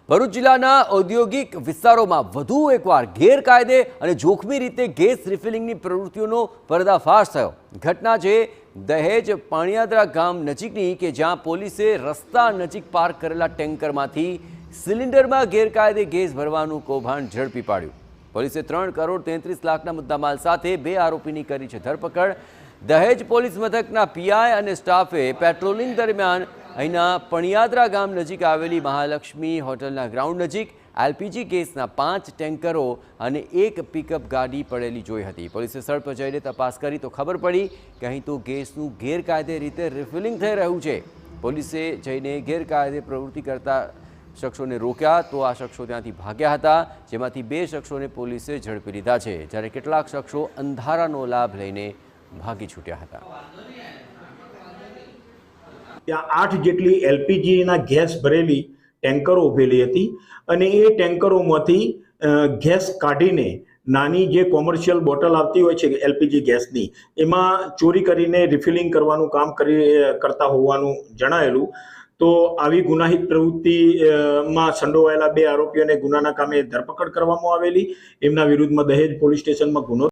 ભરૂચ જિલ્લાના ઔદ્યોગિક વિસ્તારોમાં વધુ એકવાર ગેરકાયદે અને જોખમી રીતે ગેસ રિફિલિંગની પ્રવૃત્તિઓનો પર્દાફાશ થયો। ઘટના છે દહેજ પાણિયાદરા ગામ નજીકની કે જ્યાં પોલીસે રસ્તા નજીક પાર્ક કરેલા ટેન્કરમાંથી સિલિન્ડરમાં ગેરકાયદે ગેસ ભરવાનું કૌભાંડ ઝડપી પાડ્યું। પોલીસે 3 કરોડ 33 લાખના મુદ્દામાલ સાથે 2 આરોપીની કરી છે ધરપકડ। દહેજ પોલીસ મથકના પીઆઈ અને સ્ટાફે પેટ્રોલિંગ દરમિયાન અહીંના પણિયાદરા ગામ નજીક આવેલી મહાલક્ષ્મી હોટલના ગ્રાઉન્ડ નજીક એલપીજી ગેસના 5 ટેન્કરો અને 1 પિકઅપ ગાડી પડેલી જોઈ હતી। પોલીસે સ્થળ પર જઈને તપાસ કરી તો ખબર પડી કે અહીં તો ગેસનું ગેરકાયદે રીતે રિફિલિંગ થઈ રહ્યું છે। પોલીસે જઈને ગેરકાયદે પ્રવૃત્તિ કરતા શખ્સોને રોક્યા તો આ શખ્સો ત્યાંથી ભાગ્યા હતા, જેમાંથી 2 શખ્સોને પોલીસે ઝડપી લીધા છે, જ્યારે કેટલાક શખ્સો અંધારાનો લાભ લઈને ભાગી છૂટ્યા હતા। ત્યાં 8 જેટલી એલપીજીના ગેસ ભરેલી ટેન્કરો ઉભેલી હતી અને એ ટેન્કરોમાંથી ગેસ કાઢીને નાની જે કોમર્શિયલ બોટલ આવતી હોય છે એલપીજી ગેસની, એમાં ચોરી કરીને રિફિલિંગ કરવાનું કામ કરતા હોવાનું જણાયેલું। તો આવી ગુનાહિત પ્રવૃત્તિમાં સંડોવાયેલા 2 આરોપીઓને ગુનાના કામે ધરપકડ કરવામાં આવેલી। એમના વિરુદ્ધમાં દહેજ પોલીસ સ્ટેશનમાં ગુનો